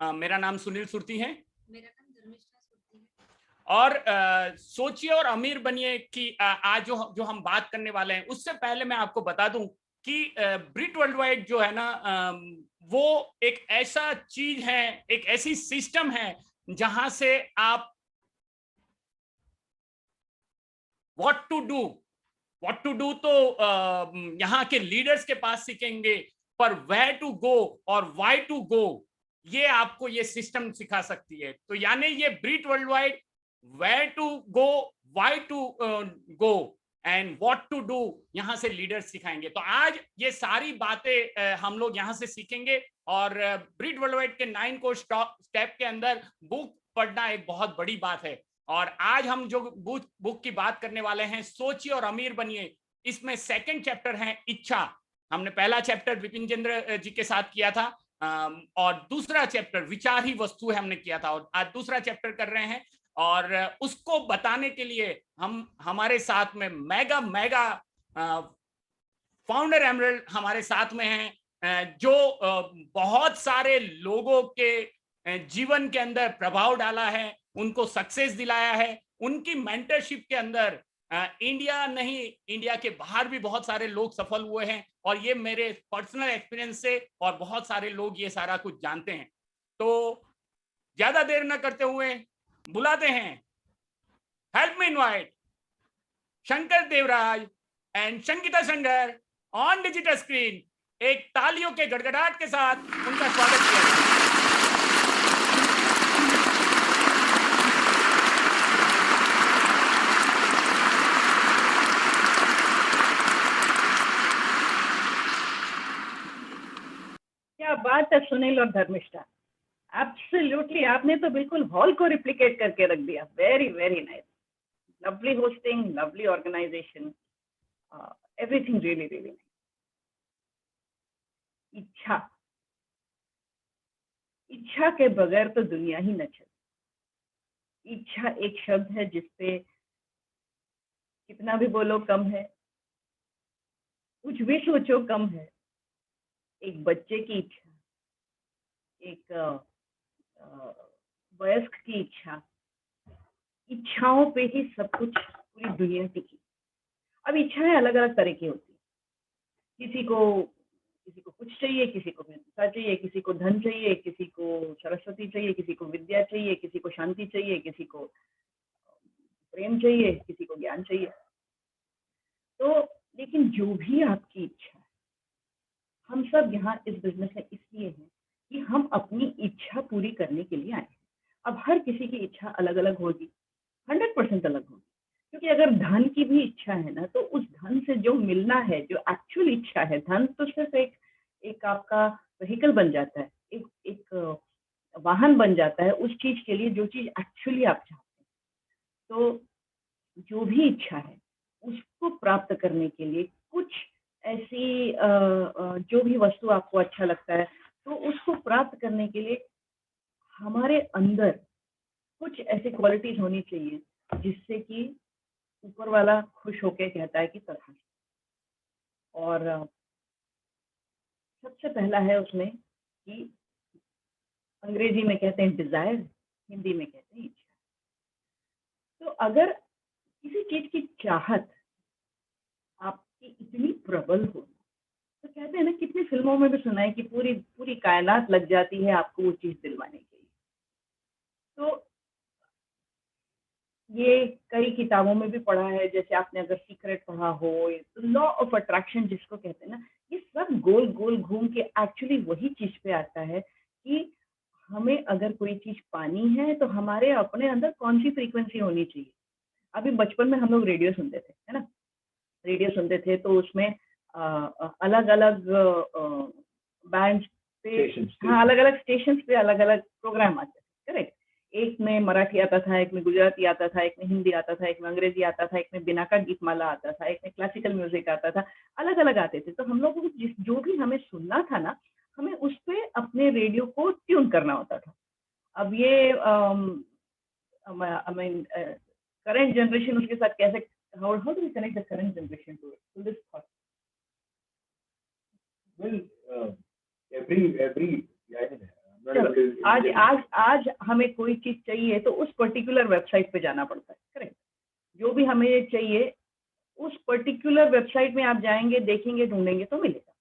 मेरा नाम सुनील सुरती है। मेरा नाम धर्मिष्ठा सुरती है। और सोचिए और अमीर बनिए की आज जो हम बात करने वाले हैं, उससे पहले मैं आपको बता दूं कि ब्रिट वर्ल्ड वाइड जो है ना, वो एक ऐसा चीज है, एक ऐसी सिस्टम है जहां से आप व्हाट टू डू तो यहाँ के लीडर्स के पास सीखेंगे, पर वेयर टू गो और व्हाई टू गो ये आपको ये सिस्टम सिखा सकती है। तो यानी ये ब्रीट world wide, where to go, why to go and what to do, यहाँ से लीडर्स सिखाएंगे। तो आज ये सारी बातें हम लोग यहाँ से सीखेंगे। और ब्रीट वर्ल्ड वाइड के 9 कोर स्टेप के अंदर बुक पढ़ना एक बहुत बड़ी बात है। और आज हम जो बुक की बात करने वाले हैं, सोचिए और अमीर बनिए, इसमें सेकंड चैप्टर है इच्छा। हमने पहला चैप्टर विपिन चंद्र जी के साथ किया था, और दूसरा चैप्टर विचार ही वस्तु है हमने किया था, और आज दूसरा चैप्टर कर रहे हैं। और उसको बताने के लिए हमारे साथ में मेगा मेगा फाउंडर एमरल्ड हमारे साथ में हैं, जो बहुत सारे लोगों के जीवन के अंदर प्रभाव डाला है, उनको सक्सेस दिलाया है। उनकी मेंटरशिप के अंदर इंडिया नहीं, इंडिया के बाहर भी बहुत सारे लोग सफल हुए हैं, और ये मेरे पर्सनल एक्सपीरियंस से, और बहुत सारे लोग ये सारा कुछ जानते हैं। तो ज्यादा देर न करते हुए बुलाते हैं, help me invite Shankar Devraj and Sangeeta Sengar on digital screen. एक तालियों के गड़गड़ाहट के साथ उनका स्वागत किया जाए। क्या बात है सुनील और धर्मिष्ठा, एब्सोल्युटली आपने तो बिल्कुल हॉल को रिप्लिकेट करके रख दिया। Very very nice, lovely hosting, lovely organisation, everything really really nice. इच्छा, इच्छा के बगैर तो दुनिया ही न चले। इच्छा एक शब्द है जिसपे कितना भी बोलो कम है, कुछ भी सोचो कम है। एक बच्चे की इच्छा, एक वयस्क की इच्छा, इच्छाओं पे ही सब कुछ, पूरी दुनिया टिकी। अब इच्छाएं अलग अलग तरह की होती है। किसी को कुछ चाहिए, किसी को पैसा चाहिए, किसी को धन चाहिए, किसी को सरस्वती चाहिए, किसी को विद्या चाहिए, किसी को शांति चाहिए, किसी को प्रेम चाहिए, किसी को ज्ञान चाहिए। तो लेकिन जो भी आपकी इच्छा है, हम सब यहाँ इस बिजनेस में इसलिए हैं कि हम अपनी इच्छा पूरी करने के लिए आए हैं। अब हर किसी की इच्छा अलग अलग होगी, 100% अलग होगी। क्योंकि अगर धन की भी इच्छा है ना, तो उस धन से जो मिलना है, जो एक्चुअल इच्छा है, धन तो सिर्फ एक आपका व्हीकल बन जाता है, एक वाहन बन जाता है उस चीज के लिए जो चीज एक्चुअली आप चाहते हैं। तो जो भी इच्छा है उसको प्राप्त करने के लिए कुछ ऐसी जो भी वस्तु आपको अच्छा लगता है, तो उसको प्राप्त करने के लिए हमारे अंदर कुछ ऐसी क्वालिटीज होनी चाहिए जिससे कि ऊपर वाला खुश होके कहता है कि तथा। और सबसे पहला है उसमें कि अंग्रेजी में कहते हैं डिजायर, हिंदी में कहते हैं इच्छा। तो अगर किसी चीज की चाहत आपकी इतनी प्रबल हो, तो कहते हैं ना, कितनी फिल्मों में भी सुना है कि पूरी पूरी कायनात लग जाती है आपको वो चीज दिलवाने के लिए। तो ये कई किताबों में भी पढ़ा है, जैसे आपने अगर सीक्रेट पढ़ा हो, लॉ ऑफ अट्रैक्शन जिसको कहते हैं ना, ये सब गोल गोल घूम के एक्चुअली वही चीज पे आता है कि हमें अगर कोई चीज पानी है तो हमारे अपने अंदर कौन सी फ्रीक्वेंसी होनी चाहिए। अभी बचपन में हम लोग रेडियो सुनते थे, है ना, रेडियो सुनते थे तो उसमें अलग अलग बैंड पे, हाँ, अलग अलग स्टेशन पे अलग अलग प्रोग्राम आते थे, करेक्ट। एक में मराठी आता था, एक में गुजराती आता था, एक में हिंदी आता था, एक में अंग्रेजी आता था, एक में बिना का गीतमाला आता था, एक में क्लासिकल म्यूजिक आता था, अलग अलग आते थे। तो हम लोग को जो भी हमें सुनना था ना, हमें उस पे अपने रेडियो को ट्यून करना होता था। अब ये करंट जनरेशन उसके साथ कैसे, how do we connect the current generation to this thought? Well, every चलो, आज आज आज हमें कोई चीज चाहिए तो उस पर्टिकुलर वेबसाइट पे जाना पड़ता है, करेक्ट? जो भी हमें चाहिए उस पर्टिकुलर वेबसाइट में आप जाएंगे, देखेंगे, ढूंढेंगे तो मिलेगा।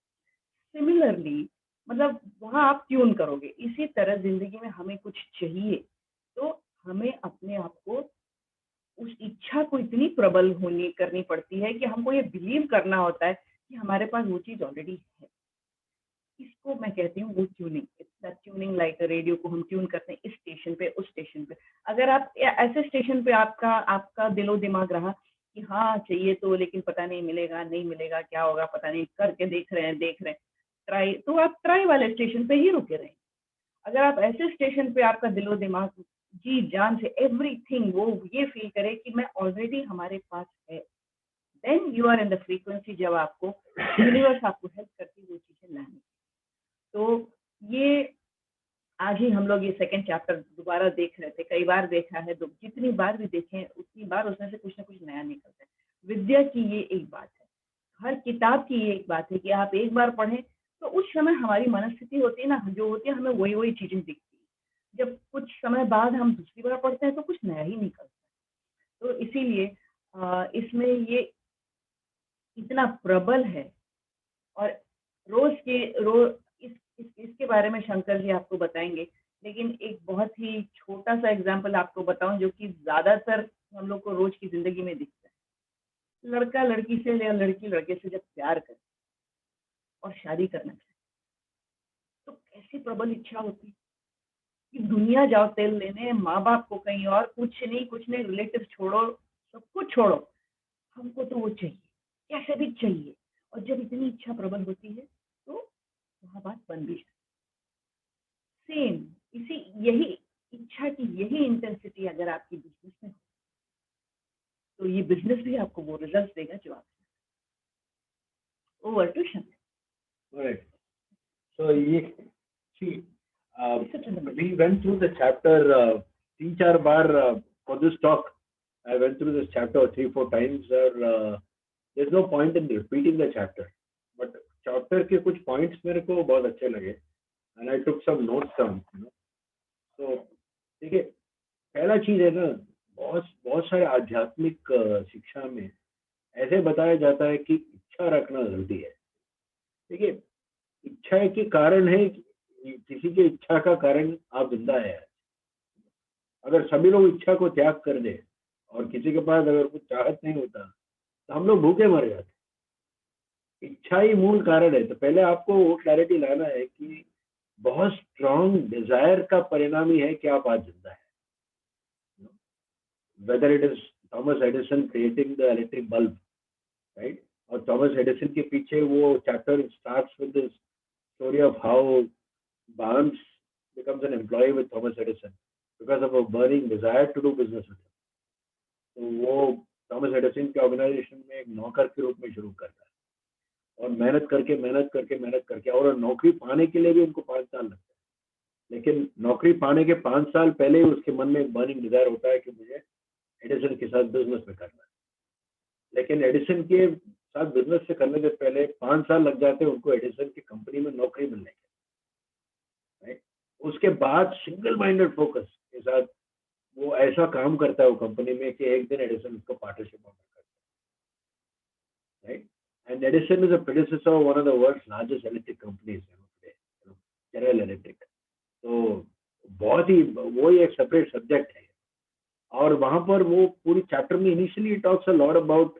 सिमिलरली मतलब वहां आप ट्यून करोगे। इसी तरह जिंदगी में हमें कुछ चाहिए तो हमें अपने आप को, उस इच्छा को इतनी प्रबल होनी करनी पड़ती है कि हमको ये बिलीव करना होता है कि हमारे पास वो चीज ऑलरेडी है। इसको मैं कहती हूँ वो ट्यूनिंग। ट्यूनिंग लाइक रेडियो को हम ट्यून करते हैं इस स्टेशन पे, उस स्टेशन पे। अगर आप ऐसे स्टेशन पे आपका आपका दिलो दिमाग रहा कि हाँ चाहिए तो, लेकिन पता नहीं मिलेगा, नहीं मिलेगा, क्या होगा पता नहीं, करके देख रहे हैं ट्राई, तो आप ट्राई वाले स्टेशन पे ही रुके रहें। अगर आप ऐसे स्टेशन पे आपका दिलो दिमाग जी जान से एवरीथिंग वो ये फील करे कि मैं ऑलरेडी हमारे पास है, then you are in the frequency, जब आपको यूनिवर्स आपको हेल्प करती है वो चीजें लाने की। तो ये आज ही हम लोग ये सेकंड चैप्टर दोबारा देख रहे थे, कई बार देखा है, जितनी बार भी देखें उतनी बार उसमें से कुछ ना कुछ नया निकलता है। विद्या की ये एक बात है, हर किताब की ये एक बात है कि आप एक बार पढ़ें तो उस समय हमारी मनस्थिति होती है ना, जो होती है हमें वही वही चीजें दिखती है। जब कुछ समय बाद हम दूसरी बार पढ़ते हैं तो कुछ नया ही निकलता है। तो इसीलिए इसमें ये इतना प्रबल है। और रोज के रोज इसके बारे में शंकर जी आपको बताएंगे, लेकिन एक बहुत ही छोटा सा एग्जाम्पल आपको बताऊं जो कि ज्यादातर हम लोग को रोज की जिंदगी में दिखता है। लड़का लड़की से या लड़की लड़के से जब प्यार करे और शादी करना चाहे तो कैसी प्रबल इच्छा होती है कि दुनिया जाओ तेल लेने, माँ बाप को कहीं और, कुछ नहीं, रिलेटिव छोड़ो, सब कुछ छोड़ो, हमको तो वो चाहिए, कैसे भी चाहिए। और जब इतनी इच्छा प्रबल होती है तो वहाँ बात बन भी जाती है। सेम इसी यही इच्छा की यही इंटेंसिटी अगर आपकी बिजनेस में हो तो ये बिजनेस भी आपको वो रिजल्ट देगा जो आप। Over to Shankar. Right. So, see, we went through the chapter 3-4 बार for this talk. I went through this chapter 3-4 times. There's no point in repeating the chapter. But chapter के कुछ points मेरे को बहुत अच्छे लगे, and I took some notes down. So, देखिए, पहला चीज है ना, बहुत सारे आध्यात्मिक शिक्षा में ऐसे बताया जाता है कि इच्छा रखना जरूरी है। देखिए, इच्छा के कारण है, किसी की इच्छा का कारण आप जिंदा है। अगर सभी लोग इच्छा को त्याग कर दे और किसी के पास अगर कुछ चाहत नहीं होता तो हम लोग भूखे मर जाते। इच्छा ही मूल कारण है। तो पहले आपको वो क्लैरिटी लाना है कि बहुत स्ट्रॉन्ग डिजायर का परिणाम ही है कि आप आज जिंदा है। Whether it is Thomas Edison creating the electric bulb, right? और थॉमस एडिसन के पीछे वो chapter starts with this story of how Barnes becomes an employee with Thomas Edison because of a burning desire to do business with him. तो वो Thomas Edison के organisation में एक नौकर के रूप में शुरू करता है और मेहनत करके और नौकरी पाने के लिए भी उनको 5 साल लगता है। लेकिन नौकरी पाने के 5 साल पहले ही उसके मन में एक बर्निंग डिजायर होता है कि मुझे एडिसन के साथ बिजनेस में करना है। लेकिन एडिसन के साथ बिजनेस से करने से पहले 5 साल लग जाते हैं उनको एडिसन की कंपनी में नौकरी मिलने के, राइट? उसके बाद सिंगल माइंडेड फोकस के साथ वो ऐसा काम करता है वो कंपनी में कि एक दिन एडिसन उसको पार्टनरशिप ऑफर करता है, right? And Edison is a predecessor of one of the world's largest electric companies today, General Electric. तो बहुत ही वो एक सेपरेट सब्जेक्ट है। और वहां पर वो पूरी चैप्टर में initially talks a lot about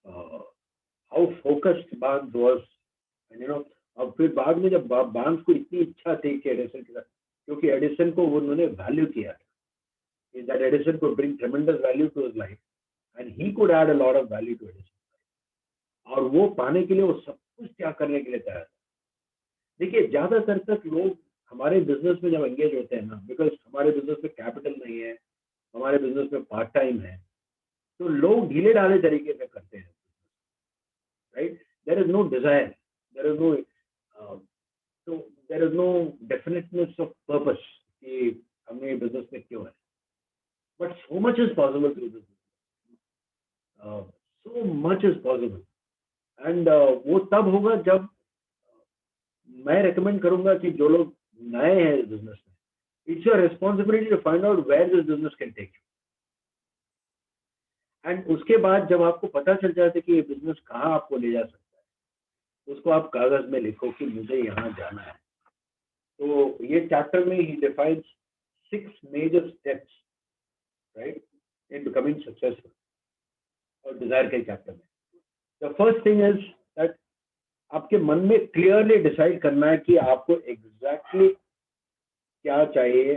how focused Barnes was, and अब फिर बाद में जब बार्न्स को इतनी इच्छा थी कि एडिसन के साथ, क्योंकि एडिसन को उन्होंने वैल्यू किया था, that Edison could bring tremendous value to his life and he could add a lot of value to Edison, और वो पाने के लिए वो सब कुछ त्याग करने के लिए तैयार था। देखिए, ज्यादातर तक लोग हमारे बिजनेस में जब एंगेज होते हैं ना, बिकॉज हमारे बिजनेस में कैपिटल नहीं है, हमारे बिजनेस में पार्ट टाइम है, तो लोग ढीले ढाले तरीके से करते हैं, right? There is no desire, there is no तो there is no definiteness of purpose कि हमें बिजनेस में क्यों है। But so much is possible through business, so much is possible. And वो तब होगा जब मैं रेकमेंड करूंगा कि जो लोग नए हैं इस बिजनेस में, it's your responsibility to find out where this business can take you. And उसके बाद जब आपको पता चल जाता है कि ये बिजनेस कहाँ आपको ले जा सकता है, उसको आप कागज में लिखो कि मुझे यहाँ जाना है। तो ये चैप्टर में ही defines 6 major steps, right, in becoming successful, और डिजायर के चैप्टर में the first thing is that आपके मन में क्लियरली डिसाइड करना है कि आपको एग्जैक्टली क्या चाहिए,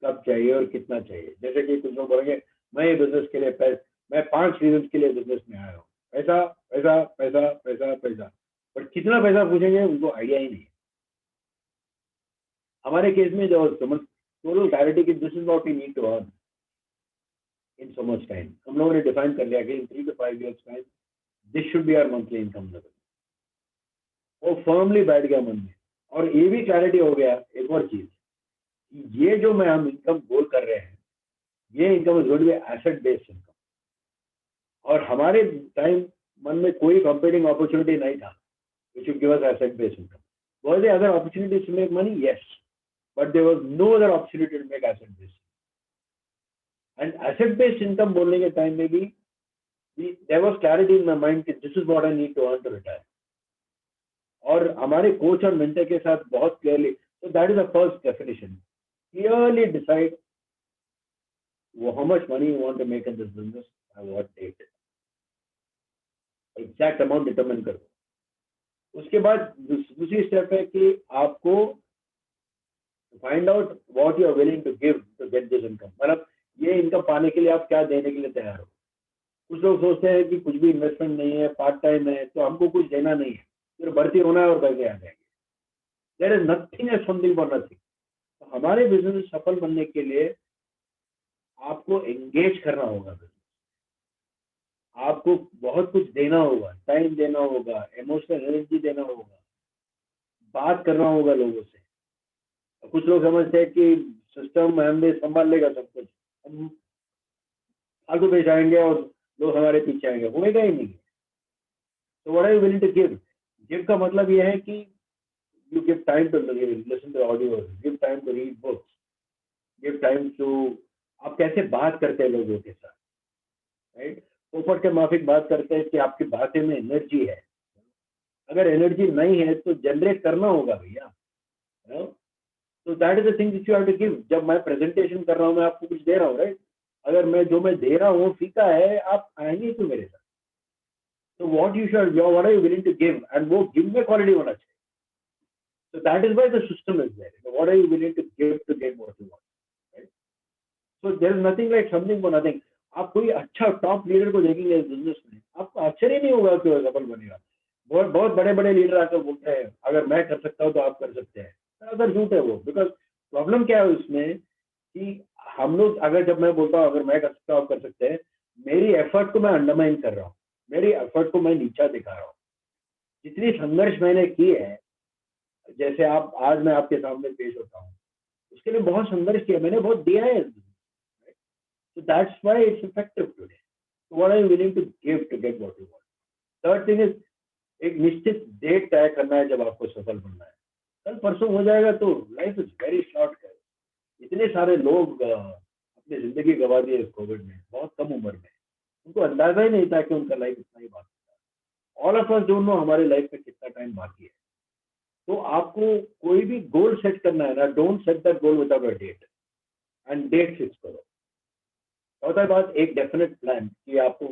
कब चाहिए और कितना चाहिए। जैसे कि कुछ लोग बोलेंगे मैं ये बिजनेस के लिए मैं 5 रीजन के लिए बिजनेस में आया हूँ, पैसा पैसा पैसा पैसा पैसा, पर कितना पैसा पूछेंगे उनको आइडिया ही नहीं है। हमारे केस में जो टोटल क्लैरिटी की this is what we need to earn in so much time, हम लोगों ने डिफाइन कर लिया कि in 3 to 5 years time this should be our monthly income level. वो फर्मली बैठ गया मन में, और ये भी क्लैरिटी हो गया एक और चीज, ये जो मैं हम इनकम गोल कर रहे हैं, ये income is going to be asset based income. और हमारे टाइम मन में कोई कंपीटिंग अपॉर्चुनिटी नहीं था which would give us asset based income. Were there other opportunities to make money? Yes, but there was no other opportunity to make asset based. And asset based income बोलने के time में भी there was clarity in my mind कि this is what I need to earn to retire. और हमारे coach और mentor के साथ बहुत clearly, so that is the first definition. Clearly decide how much money you want to make in this business and what date. Exact amount determine करो। उसके बाद दूसरी स्टेप है कि आपको find out what you are willing to give to get this income. मतलब ये income पाने के लिए आप क्या देने के लिए तैयार हो। कुछ लोग सोचते हैं कि कुछ भी इन्वेस्टमेंट नहीं है, पार्ट टाइम है, तो हमको कुछ देना नहीं है, फिर भर्ती होना है और पैसे आ जाएंगे। There is nothing as something for nothing. तो हमारे बिजनेस सफल बनने के लिए आपको एंगेज करना होगा, आपको बहुत कुछ देना होगा, टाइम देना होगा, इमोशनल एनर्जी देना होगा, बात करना होगा लोगों से। कुछ लोग समझते हैं कि सिस्टम हमें संभाल लेगा सब कुछ, हम आगे पेश आएंगे और लोग हमारे पीछे आएंगे, होएगा ही नहीं। तो what are you willing to give? Give का मतलब यह है कि you give time to listen to audio, give time to read books, give time to, आप कैसे बात करते हैं लोगों के साथ, राइट? ऊपर के माफिक बात करते हैं कि आपकी बातें में एनर्जी है। अगर एनर्जी नहीं है तो जनरेट करना होगा भैया। तो that is the thing which you have to give. जब मैं प्रेजेंटेशन कर रहा हूँ, मैं आपको कुछ दे रहा हूँ, राइट? अगर मैं जो मैं दे रहा हूँ फीका है, आप आएंगे क्यों मेरे साथ? तो what are you willing to give, and वो गिव में क्वालिटी होना चाहिए। So that is why the system is there. So what are you willing to give to get what you want, right? So there is nothing like something for nothing. आप कोई अच्छा top leader को देखेंगे इस business में, आपको आश्चर्य नहीं होगा कि वो सफल बनेगा। बहुत बहुत बड़े बड़े लीडर आकर बोलते हैं अगर मैं कर सकता हूँ तो आप कर सकते हैं, अगर झूठ है वो। बिकॉज प्रॉब्लम क्या है उसमें कि हम लोग, अगर जब मैं बोलता हूँ अगर मैं कर सकता हूँ आप कर सकते हैं, मेरी एफर्ट को मैं अंडरमाइन कर रहा हूँ, मेरी एफर्ट को मैं नीचा दिखा रहा हूँ। जितनी संघर्ष मैंने की है, जैसे आप आज मैं आपके सामने पेश होता हूँ, उसके लिए बहुत संघर्ष किया मैंने, बहुत दिया है। So that's why it's effective today. So what are you willing to give to get what you want? Third thing is, एक निश्चित डेट तय करना है जब आपको सफल बनना है। कल परसों हो जाएगा तो लाइफ इज वेरी शॉर्ट है। इतने सारे लोग अपनी जिंदगी गवा दी इस कोविड में, बहुत कम उम्र में, उनको अंदाजा ही नहीं था कि उनका लाइफ इतना ही बाकी है। All of us don't know हमारे लाइफ में कितना टाइम बाकी है। तो आपको कोई भी गोल सेट करना है ना, don't set that goal without a date, and date fix करो। चौथा बात, एक डेफिनेट प्लान कि आपको,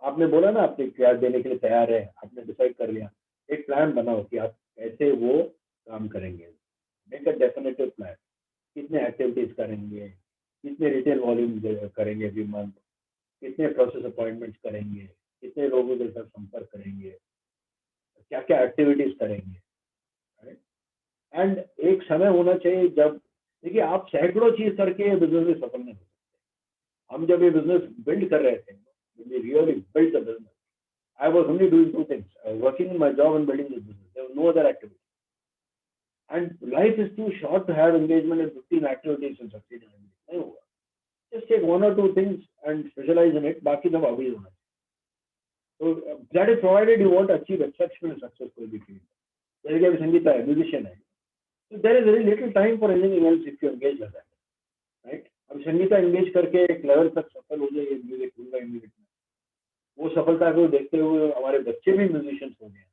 आपने बोला ना आपने क्या देने के लिए तैयार है, आपने डिसाइड कर लिया, एक प्लान बनाओ कि आप कैसे वो काम करेंगे। मेक अ डेफिनेटिव प्लान, कितने एक्टिविटीज करेंगे, कितने रिटेल वॉल्यूम करेंगे एवरी मंथ, कितने प्रोसेस अपॉइंटमेंट्स करेंगे, कितने लोगों के साथ संपर्क करेंगे, क्या क्या एक्टिविटीज करेंगे, एंड एक समय होना चाहिए जब, देखिए आप सैकड़ों चीज करके बिजनेस में सफल नहीं हो सकते। हम जब ये बिजनेस बिल्ड कर रहे थे, we really built the business, I was only doing 2 things, working in my job and building this business. There was no other activity. And life is too short to have engagement in 15 activities and succeed in everything. नहीं होगा। Just take 1 or 2 things and specialize in it, बाकी सब अभी होना चाहिए। So that is provided you want to achieve exceptional success कोई भी field. जैसे कि अभी संगीता है, म्यूजिशियन है, तो there is very little time for anything else if you engage like that, right? अब संगीता एंगेज करके एक लेवल तक सफल हो जाए, म्यूजिक होगा म्यूजिक में, वो सफलता को देखते हुए हमारे बच्चे भी म्यूजिशियंस हो गए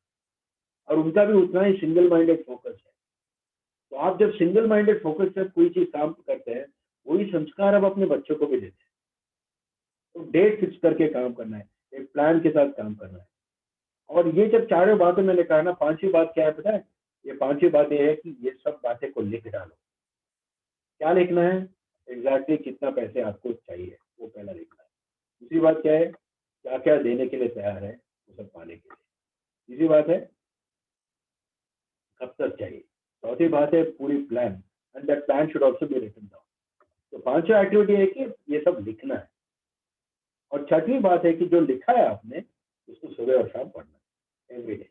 और उनका भी उतना ही सिंगल माइंडेड फोकस है। तो आप जब सिंगल माइंडेड फोकस से कोई चीज काम करते हैं, वही संस्कार आप अपने बच्चों को भी देते हैं। तो डेट फिक्स करके काम करना है, एक प्लान के साथ काम करना है। और ये जब चारों बातें मैंने कहा ना, पांचवी बात क्या है पता है? ये पांचवी बात ये है कि ये सब बातें को लिख डालो। क्या लिखना है? एग्जैक्टली कितना पैसे आपको चाहिए, वो पहला लिखना है। दूसरी बात क्या है? क्या क्या देने के लिए तैयार है वो सब पाने के लिए। तीसरी बात है कब तक चाहिए। चौथी बात है पूरी plan, and that plan should also be written down. तो पांचवा एक्टिविटी है कि ये सब लिखना है। और छठवीं बात है कि जो लिखा है आपने उसको सुबह और शाम पढ़ना है, एवरी डे,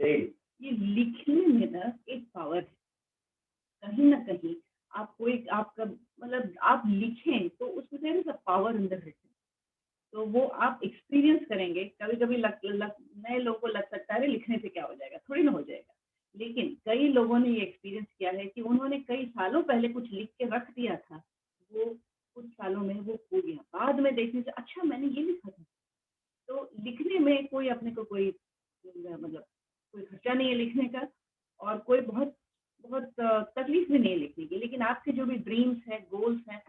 डेली। ये लिखने में ना एक पावर है, कहीं ना कहीं आपको एक आपका मतलब आप लिखें तो उसमें there is a power in the written. तो वो आप एक्सपीरियंस करेंगे। कभी कभी नए लोगों को लग सकता है अरे लिखने से क्या हो जाएगा, थोड़ी ना हो जाएगा। लेकिन कई लोगों ने ये एक्सपीरियंस किया है कि उन्होंने कई सालों पहले कुछ लिख के रख दिया था, वो कुछ सालों में वो खो गया, बाद में देखने से अच्छा मैंने ये लिखा था। तो लिखने में कोई अपने को कोई मतलब कोई खर्चा नहीं है लिखने का, और कोई बहुत बहुत तकलीफ भी नहीं है लिखने की। लेकिन आपके जो भी ड्रीम्स हैं, गोल्स हैं,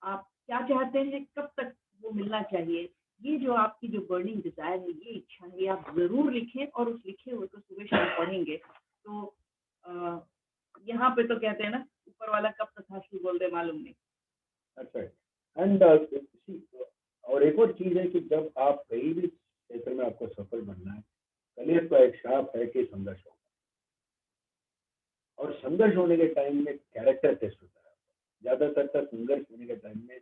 आप क्या चाहते हैं, कब तक वो मिलना चाहिए, ये जो आपकी जो बर्निंग डिजायर है, ये इच्छा है, ये आप जरूर लिखें। और उस लिखे हुए को सुबह शाम पढ़ेंगे तो अ, यहाँ पे तो कहते हैं ना, ऊपर वाला कब तथास्तु बोल दे मालूम नहीं। अच्छा। एंड और एक और चीज है कि जब आप कहीं भी क्षेत्र में आपको सफल बनना है, कलेश का एक शाप है कि संघर्ष होगा। और संघर्ष होने के टाइम में कैरेक्टर टेस्ट होता है। ज्यादातर तक संघर्ष होने के टाइम में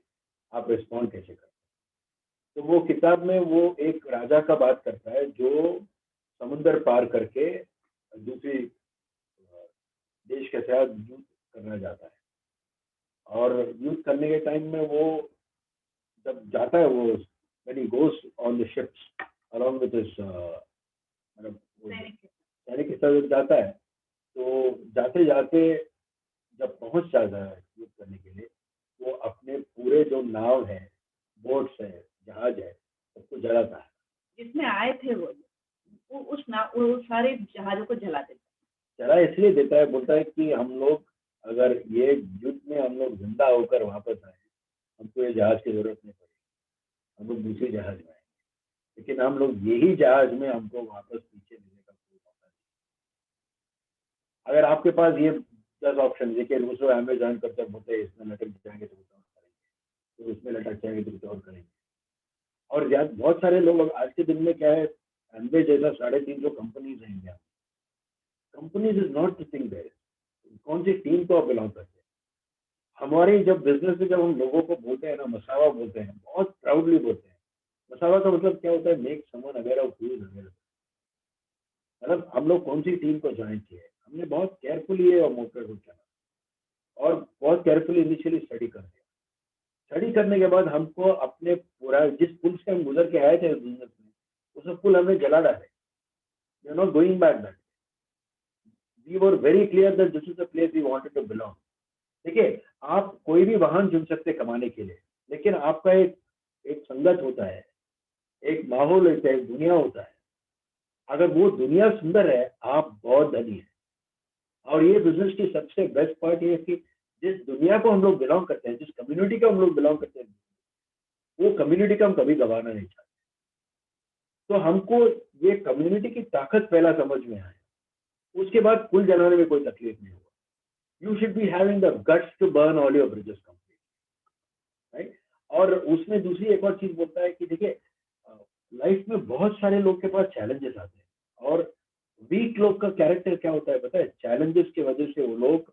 आप रिस्पॉन्ड कैसे करते हैं। तो वो किताब में वो एक राजा का बात करता है जो समुद्र पार करके दूसरी देश के साथ युद्ध करना जाता है। और युद्ध करने के टाइम में वो जब जाता है, वो when he goes on the ships along with his मतलब सैनिक के साथ जब जाता है, तो जाते जाते जब पहुंच जाता है युद्ध करने के लिए, वो अपने पूरे जो नाव है, बोट्स है, जहाज है, सबको जलाता है। जिसमें आए थे वो सारे जहाजों को जला देता है। जला इसलिए देता है, बोलता है कि हम लोग अगर ये युद्ध में हम लोग जिंदा होकर वापस आए, हमको ये जहाज की जरूरत नहीं पड़ेगी, हम लोग दूसरे जहाज में आएंगे, लेकिन हम लोग यही जहाज में हमको वापस पीछे लेने का कोई मौका नहीं। अगर आपके पास ये 10 ऑप्शन, देखिए दूसरों अमेजॉन करते बोलते हैं इसमें लटक जाएंगे तो कुछ और करेंगे, तो इसमें लटक जाएंगे तो कुछ और करेंगे। और बहुत सारे लोग आज के दिन में क्या है, एमवे जैसा 350 कंपनीज है India. Companies is not the thing there, कौन सी टीम को आप बिलोंग करते हैं। हमारे जब बिजनेस में जब हम लोगों को बोलते हैं ना, मसावा बोलते हैं, बहुत प्राउडली बोलते हैं। मसावा का मतलब क्या होता है? Make someone aware of who is aware. मतलब हम लोग कौन सी टीम को ज्वाइन किए, हमने बहुत केयरफुली ये मोटर को चला और बहुत केयरफुली इनिशियली स्टडी कर दिया। स्टडी करने के बाद हमको अपने पूरा जिस पुल से हम गुजर के आए थे बिजनेस में, उस पुल हमने जला डाले। We are not going back that. We were very clear that this is the place we wanted to belong. देखिए, आप कोई भी वाहन चुन सकते कमाने के लिए, लेकिन आपका एक संगत होता है, एक माहौल होता है, एक दुनिया होता है। अगर वो दुनिया सुंदर है, आप बहुत धनी है। और ये बिजनेस की सबसे बेस्ट पार्ट ये है कि जिस दुनिया को हम लोग बिलोंग करते हैं, जिस कम्युनिटी को हम लोग बिलोंग करते हैं, वो कम्युनिटी का हम कभी गंवाना नहीं चाहते। तो हमको ये कम्युनिटी की ताकत पहला समझ में आए, उसके बाद पुल जलाने में कोई तकलीफ नहीं होगा। You should be having the guts to burn all your bridges completely, right? और उसमें दूसरी एक और चीज बोलता है कि देखिए, लाइफ में बहुत सारे लोग के पास चैलेंजेस आते हैं, और वीक लोग का कैरेक्टर क्या होता है पता है? चैलेंजेस की वजह से वो लोग,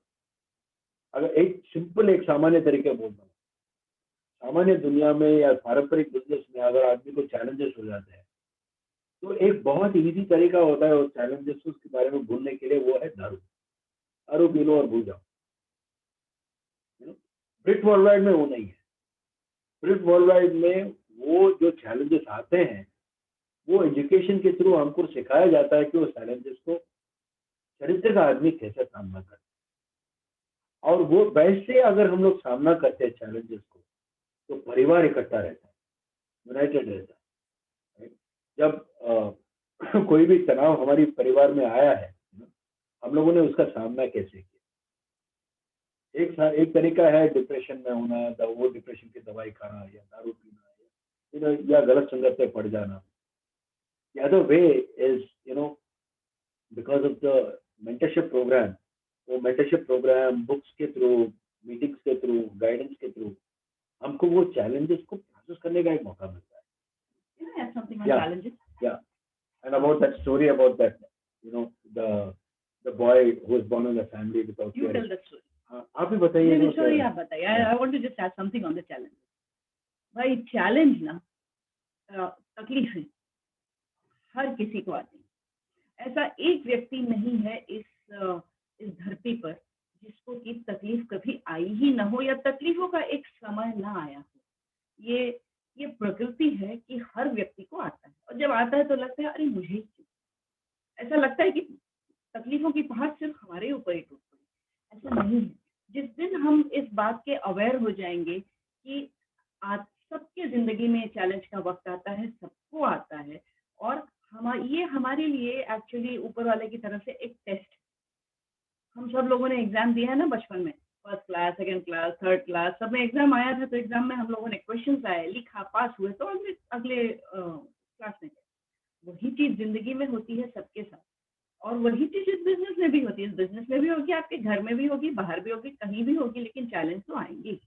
अगर एक सामान्य तरीके बोलता हूँ, सामान्य दुनिया में या पारंपरिक बिजनेस में अगर आदमी को चैलेंजेस हो जाते हैं, तो एक बहुत इजी तरीका होता है उस चैलेंजेस के बारे में भूलने के लिए, वो है दारू। दारू पी लो और भूल जाओ। ब्रिट वर्ल्ड वाइड में वो नहीं है। ब्रिट वर्ल्ड वाइड में वो जो चैलेंजेस आते हैं, वो एजुकेशन के थ्रू हमको सिखाया जाता है कि वो चैलेंजेस को चरित्र का आदमी कैसे सामना करता है। और वो वैसे अगर हम लोग सामना करते हैं चैलेंजेस को, तो परिवार इकट्ठा रहता है, यूनाइटेड रहता है, right? जब कोई भी तनाव हमारी परिवार में आया है, हम लोगों ने उसका सामना कैसे किया। एक तरीका है डिप्रेशन में होना, वो डिप्रेशन की दवाई खाना या दारू पीना या गलत संगत में पड़ जाना। The other way is, because of the mentorship program, वो mentorship program बुक्स के थ्रू, मीटिंग्स के थ्रू, गाइडेंस के थ्रू हमको वो चैलेंजेस को प्रोसेस करने का एक मौका मिलता है। Can I add something on Yeah. challenges? Yeah, and about that story about that, the boy who was born in a family without You parents. tell the story. आप ही बताइए। नहीं, sorry, आप बताइए। I want to just add something on the challenge. भाई challenge ना, तकलीफें हर किसी को आती है। ऐसा एक व्यक्ति नहीं है इस धरती पर जिसको की तकलीफ कभी आई ही ना हो या तकलीफों का एक समय ना आया हो। ये प्रकृति है कि हर व्यक्ति को आता है, और जब आता है तो लगता है अरे मुझे ही क्यों? ऐसा लगता है कि तकलीफों की पहाड़ सिर्फ हमारे ऊपर ही टूट पड़ी। ऐसा नहीं है। जिस दिन हम इस बात के अवेयर हो जाएंगे कि आज सबके जिंदगी में चैलेंज का वक्त आता है, सबको आता है, और ये हमारे लिए एक्चुअली ऊपर वाले की तरफ से एक टेस्ट। हम सब लोगों ने एग्जाम दिया है ना बचपन में, first class, second class, third class, सब में एग्जाम आया था। तो एग्जाम में हम लोगों ने क्वेश्चंस आए, लिखा, पास हुए, तो अगले क्लास में गए। वही चीज जिंदगी में होती है सबके साथ, और वही चीज इस बिजनेस में भी होती है। इस बिजनेस में भी होगी, आपके घर में भी होगी, बाहर भी होगी, कहीं भी होगी, लेकिन चैलेंज तो आएंगे।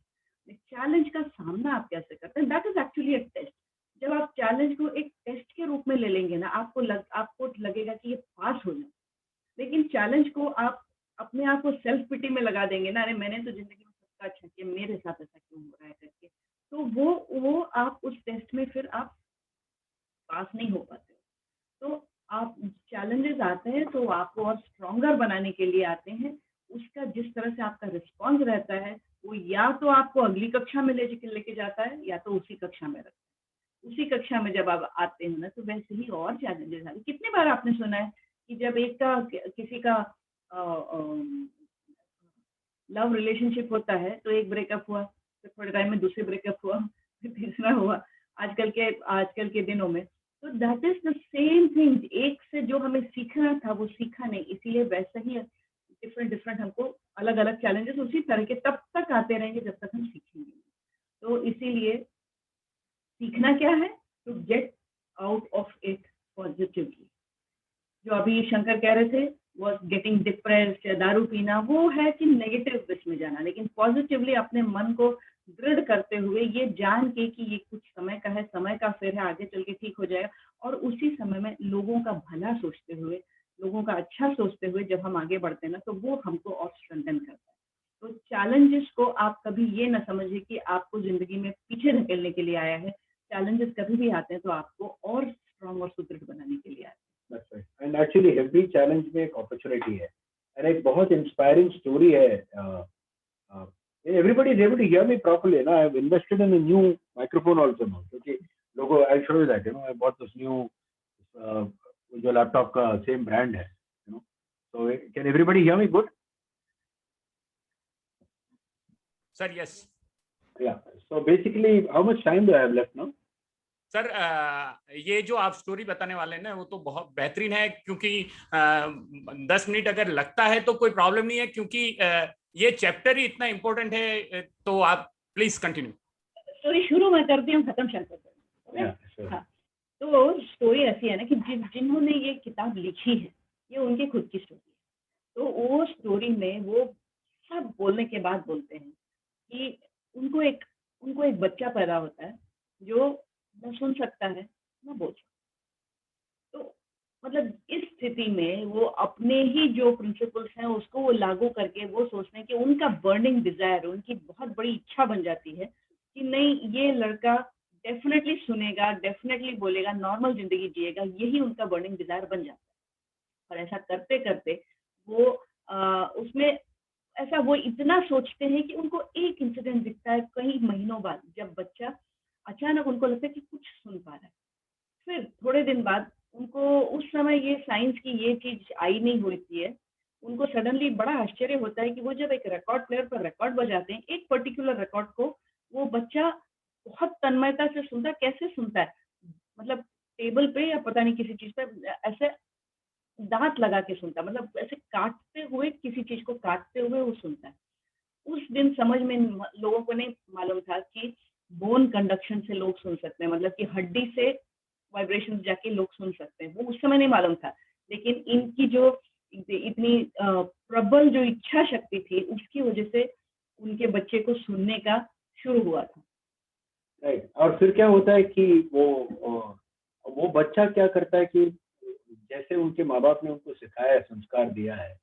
चैलेंज का सामना आप कैसे करते हैं, that is actually a test. जब आप चैलेंज को एक टेस्ट के रूप में ले लेंगे ना, आपको लगेगा कि ये पास हो जाए। लेकिन चैलेंज को आप अपने आप को सेल्फ पिटी में लगा देंगे ना, अरे मैंने तो जिंदगी में सबका अच्छा किया, मेरे साथ ऐसा क्यों हो रहा है करके, तो वो आप उस टेस्ट में फिर आप पास नहीं हो पाते। तो आप चैलेंजेस आते हैं तो आपको और स्ट्रॉन्गर बनाने के लिए आते हैं। उसका जिस तरह से आपका रिस्पॉन्स रहता है, वो या तो आपको अगली कक्षा में लेके जाता है, या तो उसी कक्षा में रखता है। उसी कक्षा में जब आप आते हैं ना, तो वैसे ही और चैलेंजेस आते हैं। कितनी बार आपने सुना है कि जब किसी का लव रिलेशनशिप होता है तो एक ब्रेकअप हुआ, फिर थोड़े टाइम में दूसरे ब्रेकअप हुआ, फिर तीसरा हुआ, आजकल के दिनों में। तो that is the same thing. एक से जो हमें सीखना था वो सीखा नहीं, इसीलिए वैसा ही डिफरेंट हमको अलग अलग चैलेंजेस उसी तरह के तब तक आते रहेंगे जब तक हम सीखेंगे। तो इसीलिए सीखना क्या है, to get out of it positively. जो अभी शंकर कह रहे थे वो गेटिंग डिप्रेस्ड या दारू पीना, वो है कि नेगेटिव विच में जाना। लेकिन पॉजिटिवली अपने मन को दृढ़ करते हुए ये जान के कि ये कुछ समय का है, समय का फेर है, आगे चल के ठीक हो जाएगा, और उसी समय में लोगों का भला सोचते हुए, लोगों का अच्छा सोचते हुए जब हम आगे बढ़ते हैं ना, तो वो हमको और स्ट्रेंथन करता है। तो चैलेंजेस को आप कभी ये ना समझिए कि आपको जिंदगी में पीछे धकेलने के लिए आया है। चैलेंजेस कभी भी आते हैं तो आपको और स्ट्रांग और सुदृढ़ बनाने के लिए आते हैं। That's right. And actually every challenge में एक opportunity है, and एक बहुत inspiring story है। Everybody is able to hear me properly, ना? I've invested in a new microphone also now, क्योंकि लोगों, I'll show you that, I bought this new जो laptop का same brand है, So can everybody hear me good? Sir, yes. Yeah. So basically, how much time do I have left now? Sir ये जो आप story बताने वाले हैं ना, वो तो बहुत बेहतरीन है, क्योंकि 10 मिनट अगर लगता है तो कोई प्रॉब्लम नहीं है, क्योंकि ये चैप्टर ही इतना इम्पोर्टेंट है। तो आप प्लीज कंटिन्यू। स्टोरी शुरू मैं करती हूँ, खत्म शंकर। हाँ, तो स्टोरी ऐसी है ना कि जिन्होंने ये किताब लिखी है, ये उनकी खुद की स्टोरी है। तो वो स्टोरी में वो सब बोलने के बाद बोलते हैं कि उनको एक बच्चा पैदा होता है जो न सुन सकता है न बोल सकता। तो मतलब इस स्थिति में वो अपने ही जो प्रिंसिपल्स हैं उसको वो लागू करके वो सोचते हैं कि उनका बर्निंग डिजायर, उनकी बहुत बड़ी इच्छा बन जाती है कि नहीं, ये लड़का डेफिनेटली सुनेगा, डेफिनेटली बोलेगा, नॉर्मल जिंदगी जिएगा, यही उनका बर्निंग डिजायर बन जाता है। और ऐसा करते करते वो उसमें ऐसा वो इतना सोचते हैं कि उनको एक इंसिडेंट दिखता है कई महीनों बाद, जब बच्चा अचानक उनको लगता है कि कुछ सुन पा रहा है। फिर थोड़े दिन बाद उनको, उस समय ये साइंस की ये चीज आई नहीं होती है, उनको सडनली बड़ा आश्चर्य होता है कि वो जब एक रिकॉर्ड प्लेयर पर रिकॉर्ड बजाते हैं, एक पर्टिकुलर रिकॉर्ड को वो बच्चा बहुत तन्मयता से सुनता है। कैसे सुनता है? मतलब टेबल पे या पता नहीं किसी चीज़ पे ऐसे दाँत लगा के सुनता है, मतलब ऐसे काटते हुए, किसी चीज़ को काटते हुए वो सुनता है। उस दिन समझ में लोगों को नहीं मालूम था कि बोन कंडक्शन से लोग सुन सकते हैं, मतलब कि हड्डी से वाइब्रेशन जाके लोग सुन सकते हैं, वो उस समय नहीं मालूम था। लेकिन इनकी जो इतनी प्रबल जो इच्छा शक्ति थी, उसकी वजह से उनके बच्चे को सुनने का शुरू हुआ था। राइट। और फिर क्या होता है कि वो बच्चा क्या करता है कि जैसे उनके माँ बाप ने उनको सिखाया है, संस्कार दिया है,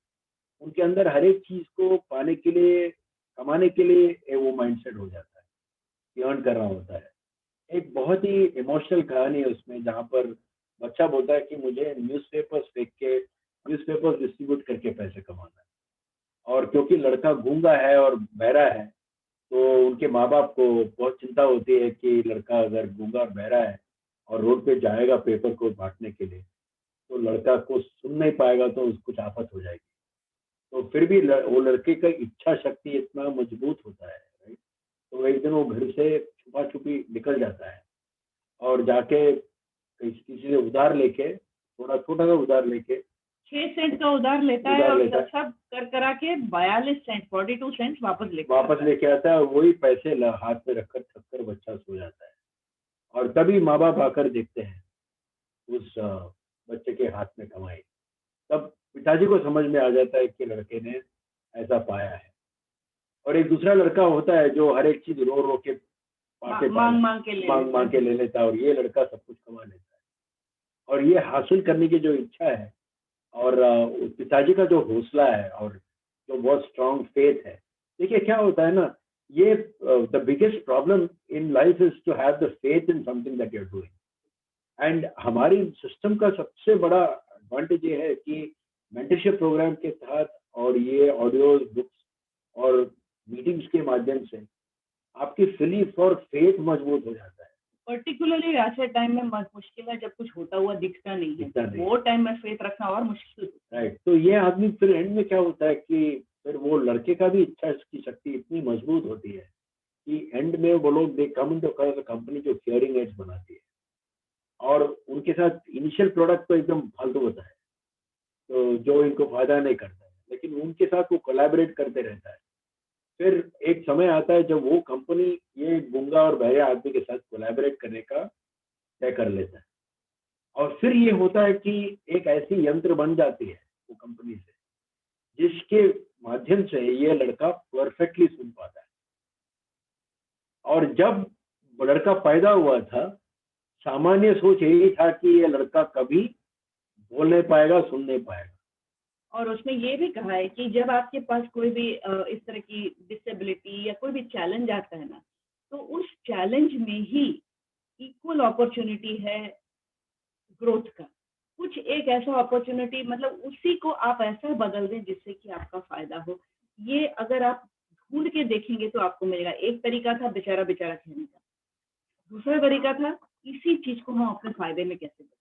उनके अंदर हर एक चीज को पाने के लिए, कमाने के लिए वो माइंडसेट हो जाता है कि अर्न करना होता है। एक बहुत ही इमोशनल कहानी है उसमें, जहाँ पर बच्चा बोलता है कि मुझे न्यूज़पेपर्स फेंक के, न्यूज़पेपर्स डिस्ट्रीब्यूट करके पैसे कमाना है। और क्योंकि लड़का गूंगा है और बहरा है, तो उनके माँ बाप को बहुत चिंता होती है कि लड़का अगर गूंगा और बहरा है और रोड पे जाएगा पेपर को बांटने के लिए, तो लड़का को सुन नहीं पाएगा, तो कुछ आफत हो जाएगी। तो फिर भी वो लड़के का इच्छा शक्ति इतना मजबूत होता है, राइट। तो एक दिन वो घर से छुपा छुपी निकल जाता है और जाके किसी से उधार लेके, थोड़ा छोटा सा उधार लेके 6 सेंट का उधार लेता है उधार और लेता है। सब कर करा के 42 सेंट 42 सेंट्स वापस लेके आता है। वही पैसे हाथ में रखकर थक कर बच्चा सो जाता है। और तभी माँ बाप आकर देखते हैं उस बच्चे के हाथ में कमाई। तब पिताजी को समझ में आ जाता है कि लड़के ने ऐसा पाया है। और एक दूसरा लड़का होता है जो हर एक चीज रो रो के पाके मांग मांग के ले मांग के ले लेता है, और ये लड़का सब कुछ कमा लेता है। और ये हासिल करने की जो इच्छा है और पिताजी का जो हौसला है और जो बहुत स्ट्रांग फेथ है। देखिए क्या होता है ना, ये the biggest problem in life is to have the faith in something that you are doing. And हमारी सिस्टम का सबसे बड़ा एडवांटेज ये है कि मेंटरशिप प्रोग्राम के तहत और ये ऑडियो बुक्स और मीटिंग्स के माध्यम से आपकी बिलीफ और फेथ मजबूत हो जाता है। पर्टिकुलरली ऐसे टाइम में मुश्किल है जब कुछ होता हुआ दिखता नहीं है, वो टाइम में फेथ रखना और मुश्किल है। राइट। तो ये आदमी फिर एंड में क्या होता है कि फिर वो लड़के का भी इच्छा की शक्ति इतनी मजबूत होती है कि एंड में वो लोग दे कम इनटू कंपनी जो हियरिंग एड्स बनाती है, और उनके साथ इनिशियल प्रोडक्ट तो एकदम फालतू होता है, तो जो इनको फायदा नहीं करता है, लेकिन उनके साथ वो कोलैबोरेट करते रहता है। फिर एक समय आता है जब वो कंपनी ये गूंगा और बहरे आदमी के साथ कोलैबोरेट करने का तय कर लेता है। और फिर ये होता है कि एक ऐसी यंत्र बन जाती है वो कंपनी से, जिसके माध्यम से ये लड़का परफेक्टली सुन पाता है। और जब लड़का पैदा हुआ था, सामान्य सोच यही था कि ये लड़का कभी बोल नहीं पाएगा, सुन नहीं पाएगा। और उसमें ये भी कहा है कि जब आपके पास कोई भी इस तरह की डिसेबिलिटी या कोई भी चैलेंज आता है ना, तो उस चैलेंज में ही इक्वल अपॉर्चुनिटी है ग्रोथ का। कुछ एक ऐसा अपॉर्चुनिटी, मतलब उसी को आप ऐसा बदल दें जिससे कि आपका फायदा हो। ये अगर आप ढूंढ के देखेंगे तो आपको मिलेगा। एक तरीका था बेचारा बेचारा कहने का, दूसरा तरीका था इसी चीज को हम अपने फायदे में कैसे बदलें।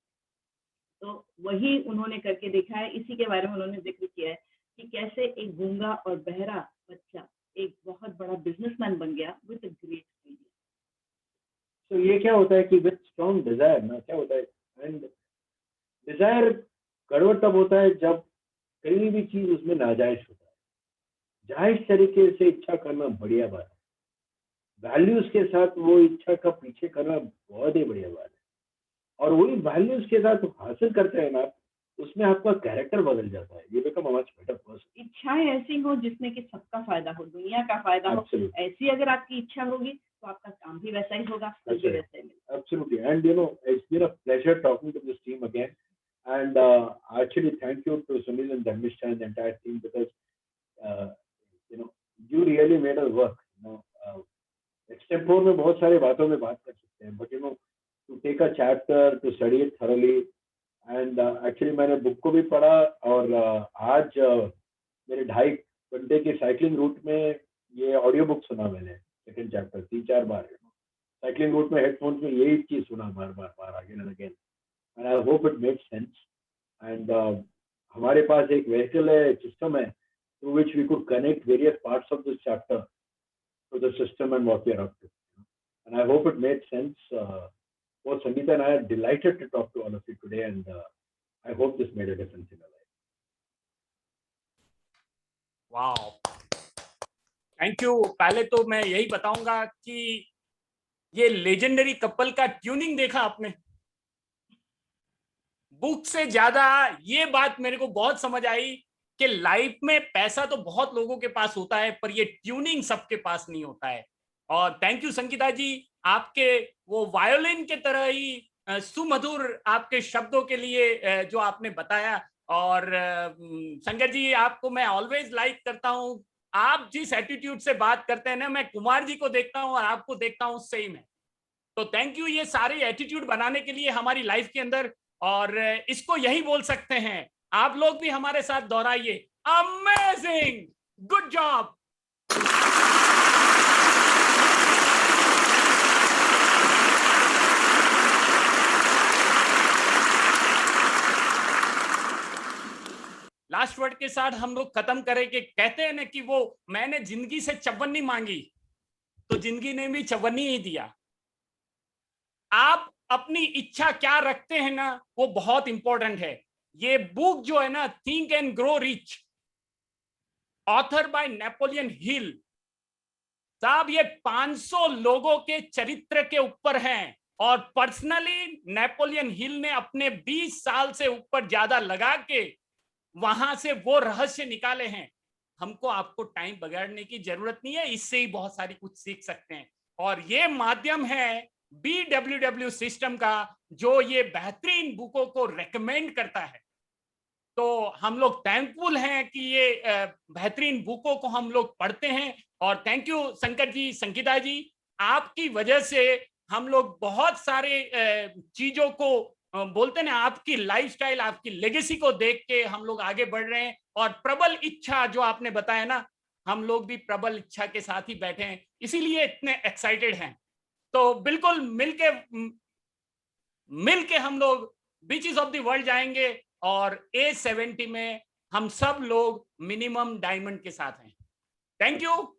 तो वही उन्होंने करके देखा है। इसी के बारे में उन्होंने जिक्र किया है कि कैसे एक गूंगा और बहरा बच्चा एक बहुत बड़ा बिजनेसमैन बन गया विद ग्रेट आइडिया। तो ये क्या होता है कि विद स्ट्रॉन्ग डिजायर ना, क्या होता है, एंड डिजायर गड़बड़ तब होता है जब कहीं भी चीज उसमें नाजायज होता है। जायज तरीके से इच्छा करना बढ़िया बात है, वैल्यूज के साथ वो इच्छा का पीछे करना बहुत ही बढ़िया बात है। और वही वैल्यूज के साथ हासिल करते हैं ना, उसमें आपका कैरेक्टर बदल जाता है। ये become a much better person. इच्छाएं ऐसी हो जिसमें कि सबका फायदा हो, दुनिया का फायदा हो। ऐसी अगर आपकी इच्छा होगी तो आपका काम भी वैसा ही होगा, फल भी वैसा ही मिलेगा। Absolutely. And it's been a pleasure talking to this team again. And actually, thank you to Sunil and Dharmishta and the entire team, because uh, you really made us work. Extempore में बहुत सारे बातों में बात कर सकते हैं, but to take a chapter, to study it thoroughly, and actually मैंने बुक को भी पढ़ा, और आज मेरे 2.5 घंटे के साइकिलिंग रूट में ये ऑडियो बुक सुना मैंने, सेकंड चैप्टर 3-4 बार। साइकिलिंग रूट में हेडफोन्स में यही चीज सुना बार बार again and again, and I hope it make sense. And हमारे पास एक व्हीकल है, सिस्टम है, through which we could connect various parts of this chapter to the system and what we are up to. And I hope it made sense. Both Sangeeta and I are delighted to talk to all of you today, and I hope this made a difference in your life. Wow, thank you. पहले तो मैं यही बताऊंगा कि ये legendary couple का tuning देखा आपने? बुक से ज्यादा ये बात मेरे को बहुत समझ आई कि लाइफ में पैसा तो बहुत लोगों के पास होता है, पर ये ट्यूनिंग सबके पास नहीं होता है। और थैंक यू संगीता जी, आपके वो वायोलिन के तरह ही सुमधुर आपके शब्दों के लिए जो आपने बताया। और शंकर जी, आपको मैं ऑलवेज लाइक करता हूँ। आप जिस एटीट्यूड से बात करते हैं ना, मैं कुमार जी को देखता हूँ और आपको देखता हूँ, सेम है। तो थैंक यू ये सारे एटीट्यूड बनाने के लिए हमारी लाइफ के अंदर। और इसको यही बोल सकते हैं, आप लोग भी हमारे साथ दोहराइए, amazing, good job. Last word के साथ हम लोग खत्म करेंगे। कहते हैं ना कि वो मैंने जिंदगी से चवन्नी मांगी तो जिंदगी ने भी चवन्नी ही दिया। आप अपनी इच्छा क्या रखते हैं ना, वो बहुत इंपॉर्टेंट है। ये बुक जो है ना, think and grow rich, author bye Napoleon Hill साहब, ये 500 लोगों के चरित्र के ऊपर हैं। और पर्सनली नेपोलियन हिल ने अपने 20 साल से ऊपर ज्यादा लगा के वहां से वो रहस्य निकाले हैं। हमको आपको टाइम बगाड़ने की जरूरत नहीं है, इससे ही बहुत सारी कुछ सीख सकते हैं। और ये माध्यम है BWW सिस्टम का, जो ये बेहतरीन बुकों को रेकमेंड करता है। तो हम लोग थैंकफुल हैं कि ये बेहतरीन बुकों को हम लोग पढ़ते हैं। और थैंक यू शंकर जी, संगीता जी, आपकी वजह से हम लोग बहुत सारे चीजों को बोलते हैं ना, आपकी लाइफस्टाइल, आपकी लेगेसी को देख के हम लोग आगे बढ़ रहे हैं। और प्रबल इच्छा जो आपने बताया ना, हम लोग भी प्रबल इच्छा के साथ ही बैठे हैं, इसीलिए इतने एक्साइटेड हैं। तो बिल्कुल मिलके हम लोग बीचेस ऑफ द वर्ल्ड जाएंगे और A70 में हम सब लोग मिनिमम डायमंड के साथ हैं। Thank you.